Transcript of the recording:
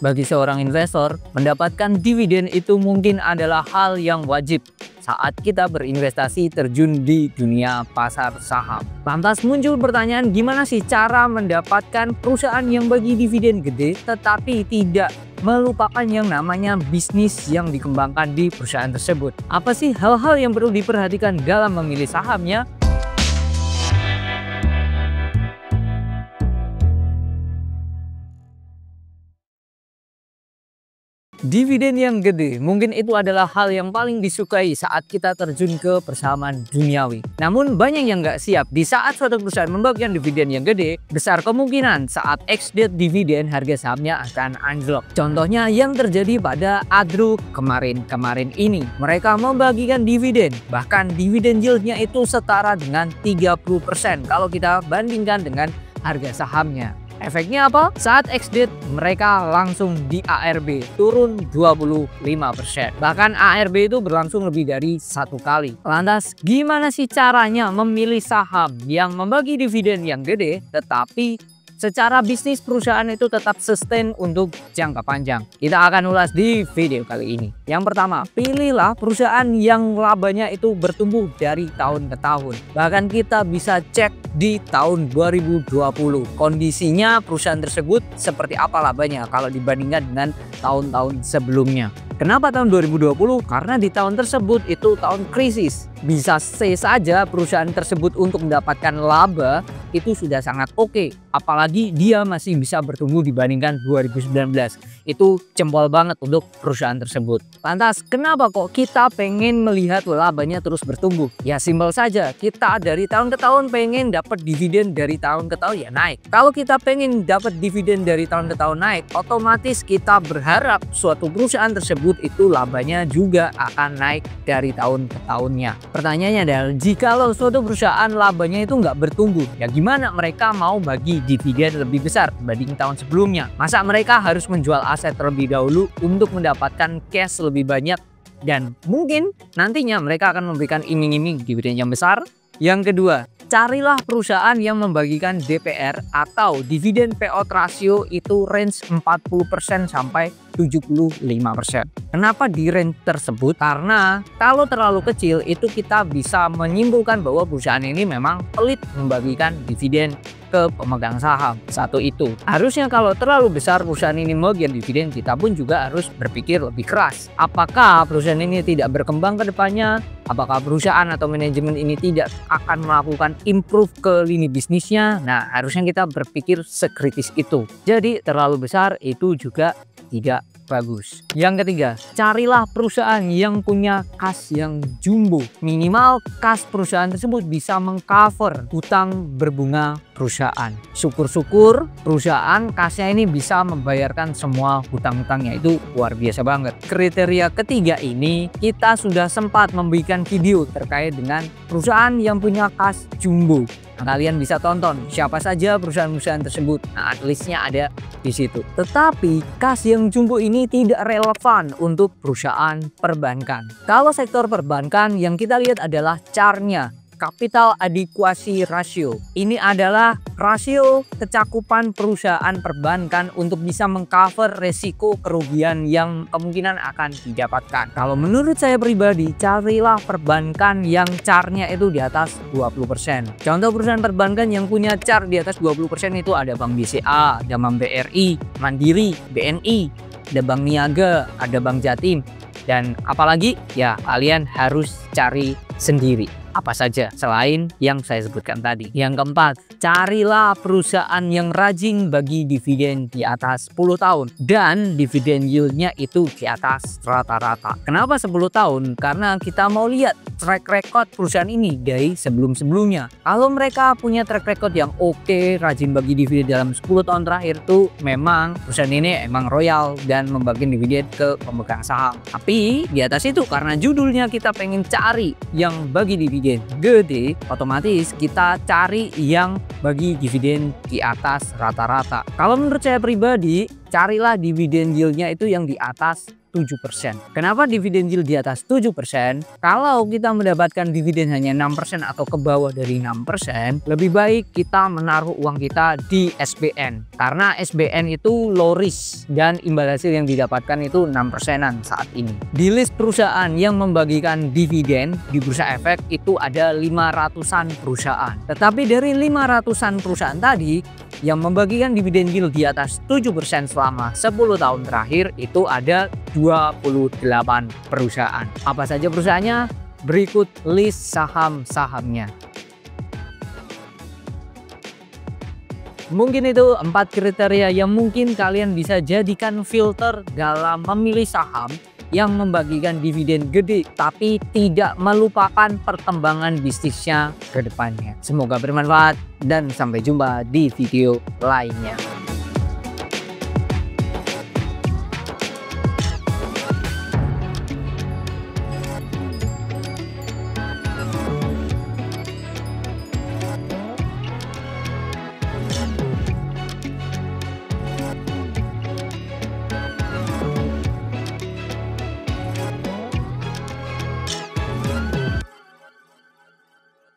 Bagi seorang investor, mendapatkan dividen itu mungkin adalah hal yang wajib saat kita berinvestasi terjun di dunia pasar saham. Lantas muncul pertanyaan, gimana sih cara mendapatkan perusahaan yang bagi dividen gede tetapi tidak melupakan yang namanya bisnis yang dikembangkan di perusahaan tersebut? Apa sih hal-hal yang perlu diperhatikan dalam memilih sahamnya? Dividen yang gede mungkin itu adalah hal yang paling disukai saat kita terjun ke persahaman duniawi. Namun banyak yang nggak siap. Di saat suatu perusahaan membagikan dividen yang gede, besar kemungkinan saat ex-date dividen harga sahamnya akan anjlok. Contohnya yang terjadi pada Adro kemarin ini. Mereka membagikan dividen, bahkan dividen yieldnya itu setara dengan 30% kalau kita bandingkan dengan harga sahamnya. Efeknya apa? Saat ex-date mereka langsung di ARB turun 25%. Bahkan ARB itu berlangsung lebih dari 1 kali. Lantas gimana sih caranya memilih saham yang membagi dividen yang gede tetapi secara bisnis perusahaan itu tetap sustain untuk jangka panjang? Kita akan ulas di video kali ini. Yang pertama, pilihlah perusahaan yang labanya itu bertumbuh dari tahun ke tahun. Bahkan kita bisa cek di tahun 2020 kondisinya perusahaan tersebut seperti apa labanya kalau dibandingkan dengan tahun-tahun sebelumnya. Kenapa tahun 2020? Karena di tahun tersebut itu tahun krisis. Bisa saja perusahaan tersebut untuk mendapatkan laba itu sudah sangat oke. Apalagi dia masih bisa bertumbuh dibandingkan 2019. Itu jempol banget untuk perusahaan tersebut. Lantas kenapa kok kita pengen melihat labanya terus bertumbuh? Ya simpel saja, kita dari tahun ke tahun pengen dapat dividen dari tahun ke tahun ya naik. Kalau kita pengen dapat dividen dari tahun ke tahun naik, otomatis kita berharap suatu perusahaan tersebut itu labanya juga akan naik dari tahun ke tahunnya. Pertanyaannya adalah, jikalau suatu perusahaan labanya itu nggak bertumbuh, ya gimana mereka mau bagi dividen lebih besar dibanding tahun sebelumnya? Masa mereka harus menjual aset terlebih dahulu untuk mendapatkan cash lebih banyak, dan mungkin nantinya mereka akan memberikan iming-iming dividen yang besar? Yang kedua, carilah perusahaan yang membagikan DPR atau dividen payout ratio itu range 40% sampai 75%. Kenapa di range tersebut? Karena kalau terlalu kecil itu kita bisa menyimpulkan bahwa perusahaan ini memang pelit membagikan dividen ke pemegang saham. Satu itu. Harusnya kalau terlalu besar perusahaan ini membagikan dividen, kita pun juga harus berpikir lebih keras. Apakah perusahaan ini tidak berkembang ke depannya? Apakah perusahaan atau manajemen ini tidak akan melakukan improve ke lini bisnisnya? Nah, harusnya kita berpikir sekritis itu. Jadi terlalu besar itu juga tidak bagus. Yang ketiga, carilah perusahaan yang punya kas yang jumbo. Minimal kas perusahaan tersebut bisa mengcover hutang berbunga perusahaan. Syukur-syukur perusahaan kasnya ini bisa membayarkan semua hutang-hutangnya. Itu luar biasa banget. Kriteria ketiga ini kita sudah sempat memberikan video terkait dengan perusahaan yang punya kas jumbo. Nah, kalian bisa tonton siapa saja perusahaan-perusahaan tersebut. Nah, listnya ada di situ. Tetapi kas yang jumbo ini tidak relevan untuk perusahaan perbankan. Kalau sektor perbankan yang kita lihat adalah CAR-nya, Capital Adequacy Ratio. Ini adalah rasio kecakupan perusahaan perbankan untuk bisa mengcover resiko kerugian yang kemungkinan akan didapatkan. Kalau menurut saya pribadi, carilah perbankan yang CAR-nya itu di atas 20%. Contoh perusahaan perbankan yang punya CAR di atas 20% itu ada Bank BCA, ada Bank BRI, Mandiri, BNI, ada Bank Niaga, ada Bank Jatim, dan apalagi ya kalian harus cari sendiri. Apa saja selain yang saya sebutkan tadi. Yang keempat, carilah perusahaan yang rajin bagi dividen di atas 10 tahun dan dividen yieldnya itu di atas rata-rata. Kenapa 10 tahun? Karena kita mau lihat track record perusahaan ini dari sebelum-sebelumnya. Kalau mereka punya track record yang oke, rajin bagi dividen dalam 10 tahun terakhir tuh memang perusahaan ini emang royal dan membagi dividen ke pemegang saham. Tapi di atas itu karena judulnya kita pengen cari yang bagi dividen gede, otomatis kita cari yang bagi dividen di atas rata-rata. Kalau menurut saya pribadi, carilah dividen yieldnya itu yang di atas 7%. Kenapa dividen yield di atas 7%? Kalau kita mendapatkan dividen hanya 6% atau ke bawah dari 6%, lebih baik kita menaruh uang kita di SBN. Karena SBN itu low risk dan imbal hasil yang didapatkan itu 6%-an saat ini. Di list perusahaan yang membagikan dividen di Bursa Efek itu ada 500-an perusahaan. Tetapi dari 500-an perusahaan tadi, yang membagikan dividen yield di atas 7% selama 10 tahun terakhir itu ada 28 perusahaan. Apa saja perusahaannya? Berikut list saham-sahamnya. Mungkin itu 4 kriteria yang mungkin kalian bisa jadikan filter dalam memilih saham yang membagikan dividen gede tapi tidak melupakan perkembangan bisnisnya ke depannya. Semoga bermanfaat dan sampai jumpa di video lainnya.